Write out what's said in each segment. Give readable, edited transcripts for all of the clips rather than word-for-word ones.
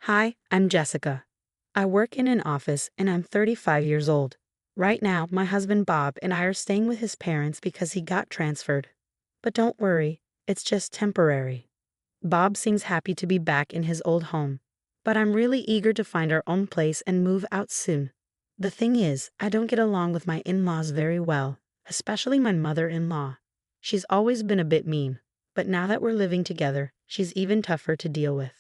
Hi, I'm Jessica. I work in an office and I'm 35 years old. Right now, my husband Bob and I are staying with his parents because he got transferred. But don't worry, it's just temporary. Bob seems happy to be back in his old home. But I'm really eager to find our own place and move out soon. The thing is, I don't get along with my in-laws very well, especially my mother-in-law. She's always been a bit mean, but now that we're living together, she's even tougher to deal with.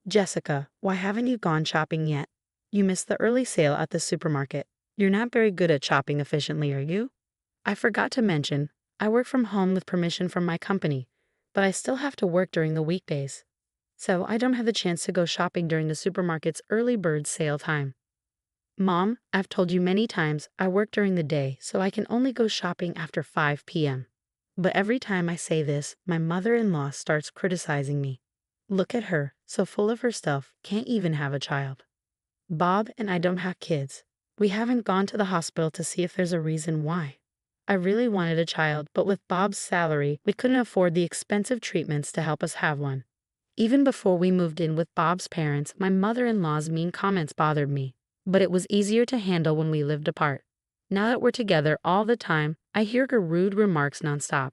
Jessica, why haven't you gone shopping yet? You missed the early sale at the supermarket. You're not very good at shopping efficiently, are you? I forgot to mention, I work from home with permission from my company, but I still have to work during the weekdays. So I don't have the chance to go shopping during the supermarket's early bird sale time. Mom, I've told you many times I work during the day, so I can only go shopping after 5 p.m. But every time I say this, my mother-in-law starts criticizing me. Look at her, so full of herself, can't even have a child. Bob and I don't have kids. We haven't gone to the hospital to see if there's a reason why. I really wanted a child, but with Bob's salary, we couldn't afford the expensive treatments to help us have one. Even before we moved in with Bob's parents, my mother-in-law's mean comments bothered me, but it was easier to handle when we lived apart. Now that we're together all the time, I hear her rude remarks nonstop.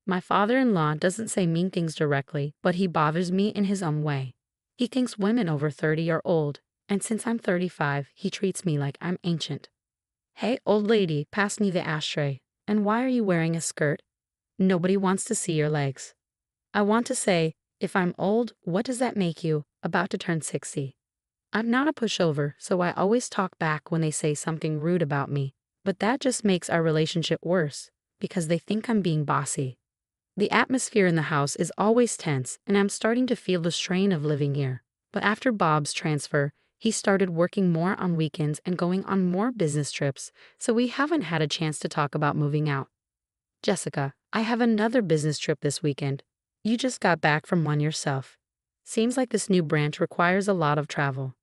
My father-in-law doesn't say mean things directly, but he bothers me in his own way. He thinks women over 30 are old, and since I'm 35, he treats me like I'm ancient. Hey, old lady, pass me the ashtray. And why are you wearing a skirt? Nobody wants to see your legs. I want to say, if I'm old, what does that make you, about to turn 60? I'm not a pushover, so I always talk back when they say something rude about me, but that just makes our relationship worse, because they think I'm being bossy. The atmosphere in the house is always tense, and I'm starting to feel the strain of living here. But after Bob's transfer, he started working more on weekends and going on more business trips, so we haven't had a chance to talk about moving out. Jessica, I have another business trip this weekend. You just got back from one yourself. Seems like this new branch requires a lot of travel.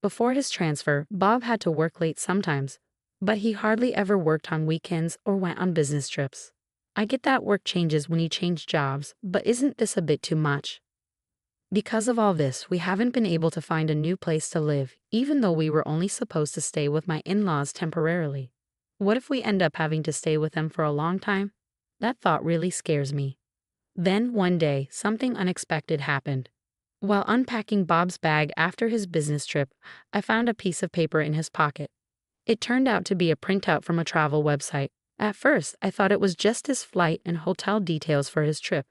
Before his transfer, Bob had to work late sometimes, but he hardly ever worked on weekends or went on business trips. I get that work changes when you change jobs, but isn't this a bit too much? Because of all this, we haven't been able to find a new place to live, even though we were only supposed to stay with my in-laws temporarily. What if we end up having to stay with them for a long time? That thought really scares me. Then, one day, something unexpected happened. While unpacking Bob's bag after his business trip, I found a piece of paper in his pocket. It turned out to be a printout from a travel website. At first, I thought it was just his flight and hotel details for his trip.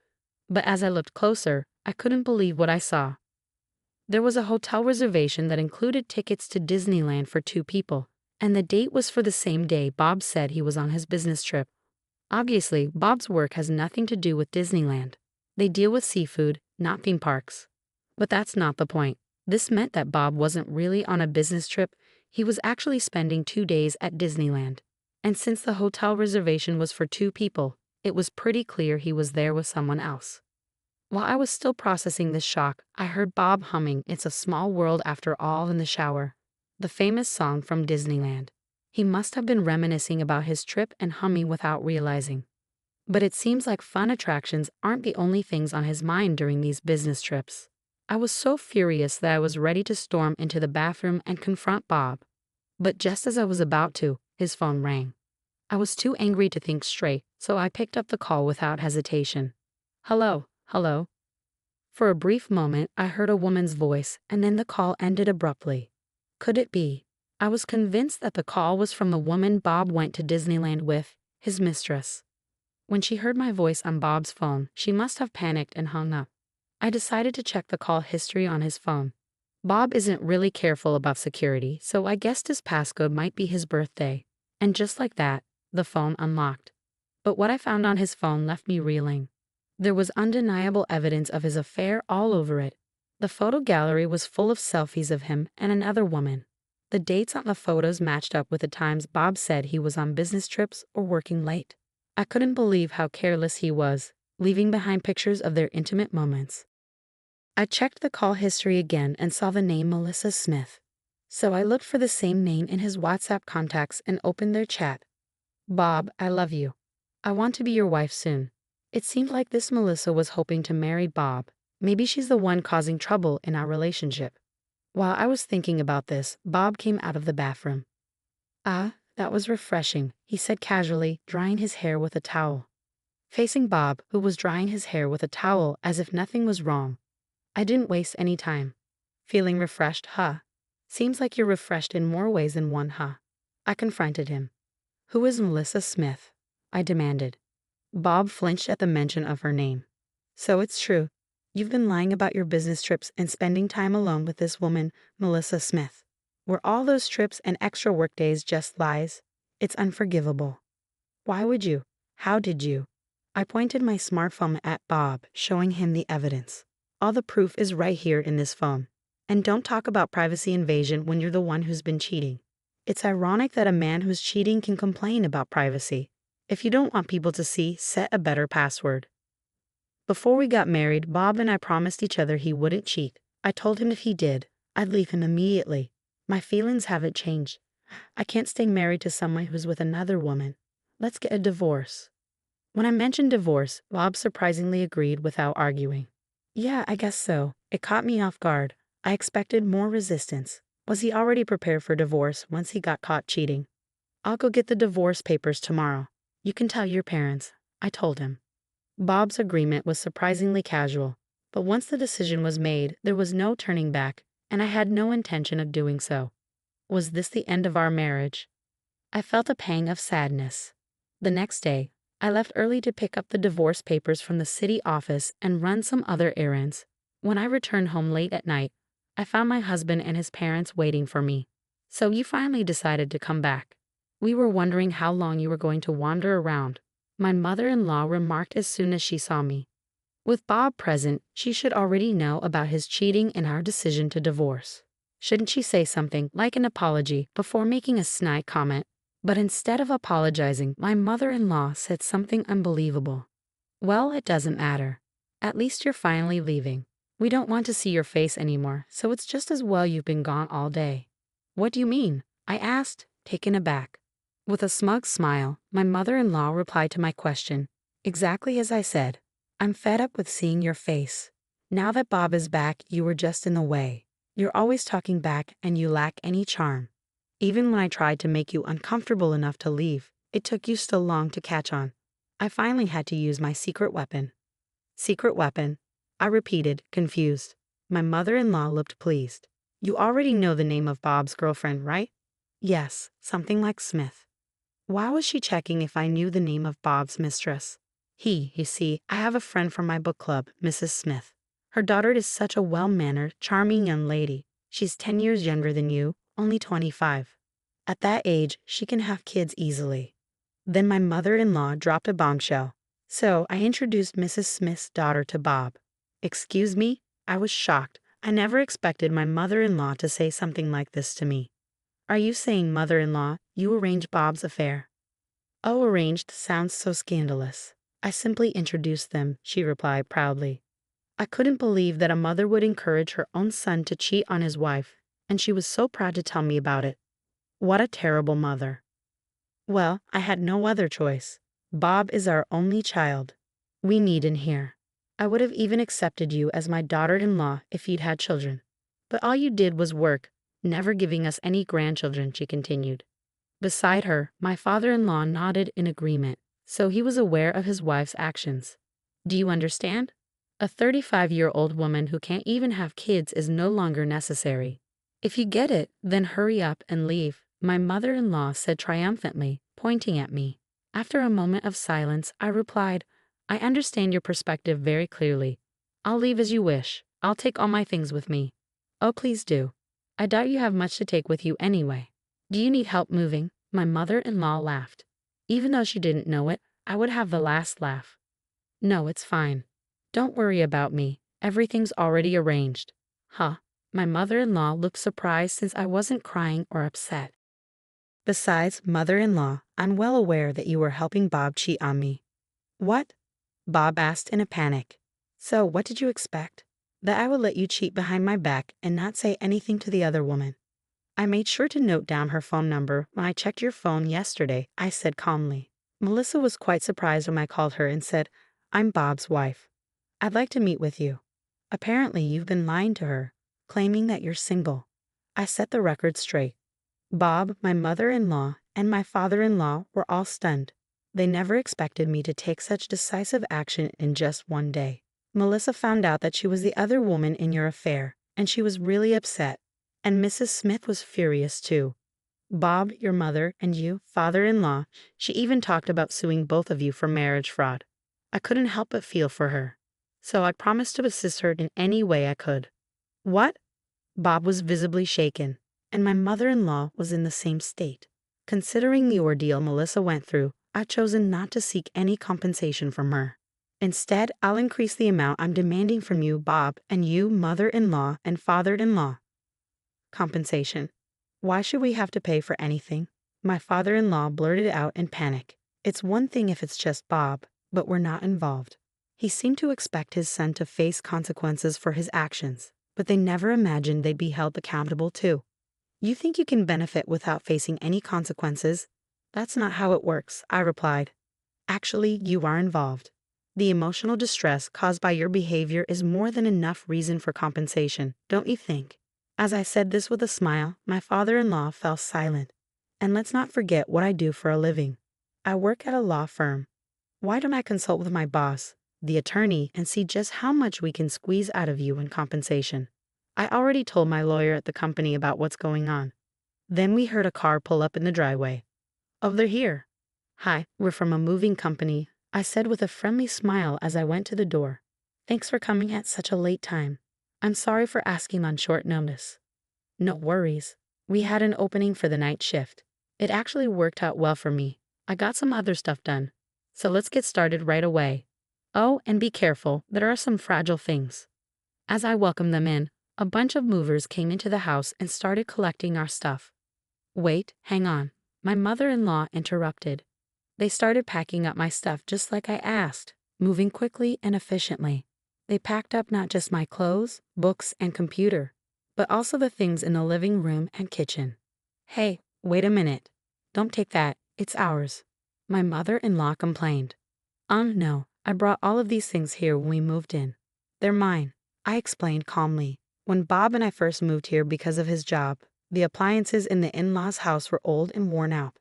But as I looked closer, I couldn't believe what I saw. There was a hotel reservation that included tickets to Disneyland for 2 people, and the date was for the same day Bob said he was on his business trip. Obviously, Bob's work has nothing to do with Disneyland. They deal with seafood, not theme parks. But that's not the point. This meant that Bob wasn't really on a business trip, he was actually spending 2 days at Disneyland. And since the hotel reservation was for 2 people, it was pretty clear he was there with someone else. While I was still processing this shock, I heard Bob humming "It's a Small World After All" in the shower, the famous song from Disneyland. He must have been reminiscing about his trip and humming without realizing. But it seems like fun attractions aren't the only things on his mind during these business trips. I was so furious that I was ready to storm into the bathroom and confront Bob. But just as I was about to, his phone rang. I was too angry to think straight, so I picked up the call without hesitation. Hello, hello. For a brief moment, I heard a woman's voice, and then the call ended abruptly. Could it be? I was convinced that the call was from the woman Bob went to Disneyland with, his mistress. When she heard my voice on Bob's phone, she must have panicked and hung up. I decided to check the call history on his phone. Bob isn't really careful about security, so I guessed his passcode might be his birthday. And just like that, the phone unlocked. But what I found on his phone left me reeling. There was undeniable evidence of his affair all over it. The photo gallery was full of selfies of him and another woman. The dates on the photos matched up with the times Bob said he was on business trips or working late. I couldn't believe how careless he was, leaving behind pictures of their intimate moments. I checked the call history again and saw the name Melissa Smith. So I looked for the same name in his WhatsApp contacts and opened their chat. Bob, I love you. I want to be your wife soon. It seemed like this Melissa was hoping to marry Bob. Maybe she's the one causing trouble in our relationship. While I was thinking about this, Bob came out of the bathroom. "Ah, that was refreshing," he said casually, drying his hair with a towel. Facing Bob, who was drying his hair with a towel as if nothing was wrong, I didn't waste any time. "Feeling refreshed, huh? Seems like you're refreshed in more ways than one, huh?" I confronted him. "Who is Melissa Smith?" I demanded. Bob flinched at the mention of her name. "So it's true. You've been lying about your business trips and spending time alone with this woman, Melissa Smith. Were all those trips and extra workdays just lies? It's unforgivable." "Why would you? How did you?" I pointed my smartphone at Bob, showing him the evidence. "All the proof is right here in this phone. And don't talk about privacy invasion when you're the one who's been cheating. It's ironic that a man who's cheating can complain about privacy. If you don't want people to see, set a better password." Before we got married, Bob and I promised each other he wouldn't cheat. I told him if he did, I'd leave him immediately. My feelings haven't changed. I can't stay married to someone who's with another woman. Let's get a divorce. When I mentioned divorce, Bob surprisingly agreed without arguing. "Yeah, I guess so." It caught me off guard. I expected more resistance. Was he already prepared for divorce once he got caught cheating? "I'll go get the divorce papers tomorrow. You can tell your parents," I told him. Bob's agreement was surprisingly casual, but once the decision was made, there was no turning back, and I had no intention of doing so. Was this the end of our marriage? I felt a pang of sadness. The next day, I left early to pick up the divorce papers from the city office and run some other errands. When I returned home late at night, I found my husband and his parents waiting for me. "So you finally decided to come back. We were wondering how long you were going to wander around," my mother-in-law remarked as soon as she saw me. With Bob present, she should already know about his cheating and our decision to divorce. Shouldn't she say something like an apology before making a snide comment? But instead of apologizing, my mother-in-law said something unbelievable. "Well, it doesn't matter. At least you're finally leaving. We don't want to see your face anymore, so it's just as well you've been gone all day." "What do you mean?" I asked, taken aback. With a smug smile, my mother-in-law replied to my question, exactly as I said. "I'm fed up with seeing your face. Now that Bob is back, you were just in the way. You're always talking back and you lack any charm. Even when I tried to make you uncomfortable enough to leave, it took you so long to catch on. I finally had to use my secret weapon." "Secret weapon?" I repeated, confused. My mother-in-law looked pleased. "You already know the name of Bob's girlfriend, right?" "Yes, something like Smith." Why was she checking if I knew the name of Bob's mistress? You see, I have a friend from my book club, Mrs. Smith. Her daughter is such a well-mannered, charming young lady. She's 10 years younger than you, only 25. At that age, she can have kids easily. Then my mother-in-law dropped a bombshell. So I introduced Mrs. Smith's daughter to Bob. Excuse me? I was shocked. I never expected my mother-in-law to say something like this to me. "Are you saying, mother-in-law, you arranged Bob's affair?" "Oh, arranged sounds so scandalous. I simply introduced them," she replied proudly. I couldn't believe that a mother would encourage her own son to cheat on his wife, and she was so proud to tell me about it. What a terrible mother. Well, I had no other choice. Bob is our only child. We need him here. I would have even accepted you as my daughter-in-law if you'd had children. But all you did was work, never giving us any grandchildren," she continued. Beside her, my father-in-law nodded in agreement, so he was aware of his wife's actions. "Do you understand? A 35-year-old woman who can't even have kids is no longer necessary. If you get it, then hurry up and leave," my mother-in-law said triumphantly, pointing at me. After a moment of silence, I replied, "I understand your perspective very clearly. I'll leave as you wish. I'll take all my things with me." "Oh, please do. I doubt you have much to take with you anyway. Do you need help moving?" My mother-in-law laughed. Even though she didn't know it, I would have the last laugh. "No, it's fine. Don't worry about me. Everything's already arranged." Huh. My mother-in-law looked surprised since I wasn't crying or upset. "Besides, mother-in-law, I'm well aware that you were helping Bob cheat on me." "What?" Bob asked in a panic. "So, what did you expect? That I would let you cheat behind my back and not say anything to the other woman?" "I made sure to note down her phone number when I checked your phone yesterday," I said calmly. Melissa was quite surprised when I called her and said, "I'm Bob's wife. I'd like to meet with you. Apparently, you've been lying to her. claiming that you're single. I set the record straight. Bob, my mother-in-law, and my father-in-law were all stunned. They never expected me to take such decisive action in just one day. Melissa found out that she was the other woman in your affair, and she was really upset. And Mrs. Smith was furious too. Bob, your mother, and you, father-in-law, she even talked about suing both of you for marriage fraud. I couldn't help but feel for her. So I promised to assist her in any way I could. What? Bob was visibly shaken, and my mother-in-law was in the same state. Considering the ordeal Melissa went through, I've chosen not to seek any compensation from her. Instead, I'll increase the amount I'm demanding from you, Bob, and you, mother-in-law and father-in-law. Compensation. Why should we have to pay for anything? My father-in-law blurted out in panic. It's one thing if it's just Bob, but we're not involved. He seemed to expect his son to face consequences for his actions, but they never imagined they'd be held accountable too. You think you can benefit without facing any consequences? That's not how it works, I replied. Actually, you are involved. The emotional distress caused by your behavior is more than enough reason for compensation, don't you think? As I said this with a smile, my father-in-law fell silent. And let's not forget what I do for a living. I work at a law firm. Why don't I consult with my boss, the attorney, and see just how much we can squeeze out of you in compensation? I already told my lawyer at the company about what's going on. Then we heard a car pull up in the driveway. Oh, they're here. Hi, we're from a moving company, I said with a friendly smile as I went to the door. Thanks for coming at such a late time. I'm sorry for asking on short notice. No worries. We had an opening for the night shift. It actually worked out well for me. I got some other stuff done. So let's get started right away. Oh, and be careful, there are some fragile things. As I welcomed them in, a bunch of movers came into the house and started collecting our stuff. Wait, hang on. My mother-in-law interrupted. They started packing up my stuff just like I asked, moving quickly and efficiently. They packed up not just my clothes, books, and computer, but also the things in the living room and kitchen. Hey, wait a minute. Don't take that, it's ours. My mother-in-law complained. No, I brought all of these things here when we moved in. They're mine, I explained calmly. When Bob and I first moved here because of his job, the appliances in the in-laws' house were old and worn out.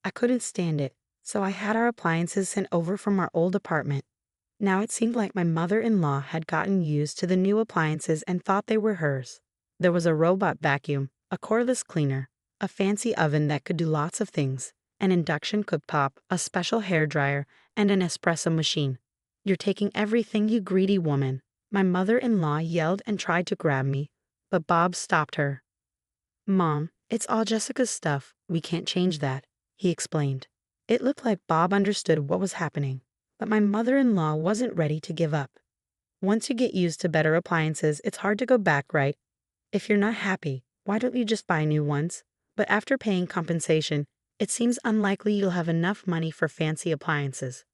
I couldn't stand it, so I had our appliances sent over from our old apartment. Now it seemed like my mother-in-law had gotten used to the new appliances and thought they were hers. There was a robot vacuum, a cordless cleaner, a fancy oven that could do lots of things, an induction cooktop, a special hairdryer, and an espresso machine. You're taking everything, you greedy woman. My mother-in-law yelled and tried to grab me, but Bob stopped her. Mom, it's all Jessica's stuff. We can't change that, he explained. It looked like Bob understood what was happening, but my mother-in-law wasn't ready to give up. Once you get used to better appliances, it's hard to go back, right? If you're not happy, why don't you just buy new ones? But after paying compensation, it seems unlikely you'll have enough money for fancy appliances.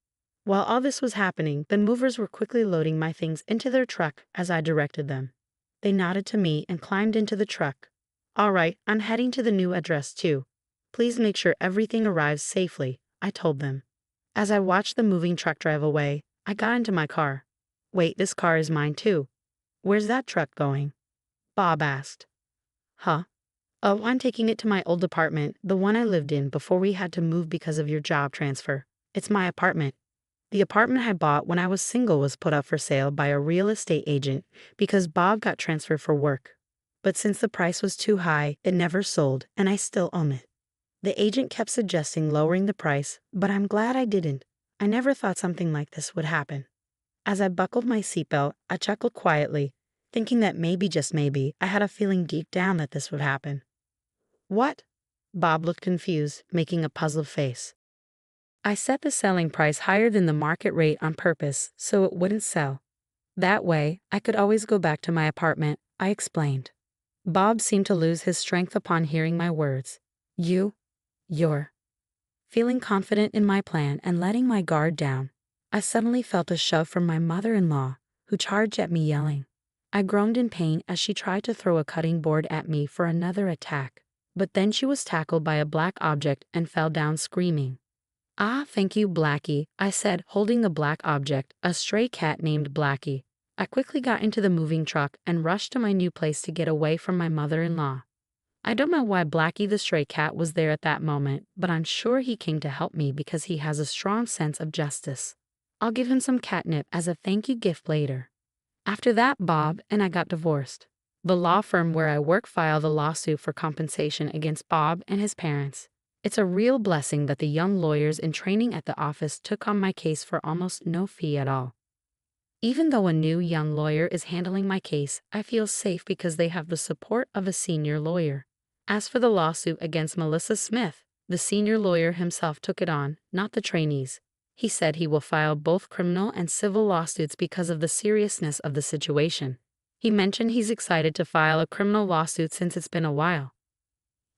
While all this was happening, the movers were quickly loading my things into their truck as I directed them. They nodded to me and climbed into the truck. All right, I'm heading to the new address too. Please make sure everything arrives safely, I told them. As I watched the moving truck drive away, I got into my car. Wait, this car is mine too. Where's that truck going? Bob asked. Huh? Oh, I'm taking it to my old apartment, the one I lived in before we had to move because of your job transfer. It's my apartment. The apartment I bought when I was single was put up for sale by a real estate agent because Bob got transferred for work. But since the price was too high, it never sold, and I still own it. The agent kept suggesting lowering the price, but I'm glad I didn't. I never thought something like this would happen. As I buckled my seatbelt, I chuckled quietly, thinking that maybe, just maybe, I had a feeling deep down that this would happen. What? Bob looked confused, making a puzzled face. I set the selling price higher than the market rate on purpose so it wouldn't sell. That way, I could always go back to my apartment, I explained. Bob seemed to lose his strength upon hearing my words. You're. Feeling confident in my plan and letting my guard down, I suddenly felt a shove from my mother-in-law, who charged at me yelling. I groaned in pain as she tried to throw a cutting board at me for another attack, but then she was tackled by a black object and fell down screaming. Ah, thank you, Blackie, I said, holding the black object, a stray cat named Blackie. I quickly got into the moving truck and rushed to my new place to get away from my mother-in-law. I don't know why Blackie the stray cat was there at that moment, but I'm sure he came to help me because he has a strong sense of justice. I'll give him some catnip as a thank you gift later. After that, Bob and I got divorced. The law firm where I work filed a lawsuit for compensation against Bob and his parents. It's a real blessing that the young lawyers in training at the office took on my case for almost no fee at all. Even though a new young lawyer is handling my case, I feel safe because they have the support of a senior lawyer. As for the lawsuit against Melissa Smith, the senior lawyer himself took it on, not the trainees. He said he will file both criminal and civil lawsuits because of the seriousness of the situation. He mentioned he's excited to file a criminal lawsuit since it's been a while.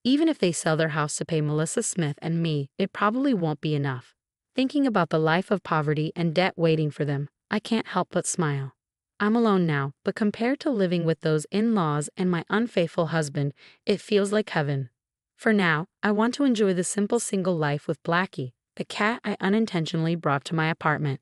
Even if they sell their house to pay Melissa Smith and me, it probably won't be enough. Thinking about the life of poverty and debt waiting for them, I can't help but smile. I'm alone now, but compared to living with those in-laws and my unfaithful husband, it feels like heaven. For now, I want to enjoy the simple single life with Blackie, the cat I unintentionally brought to my apartment.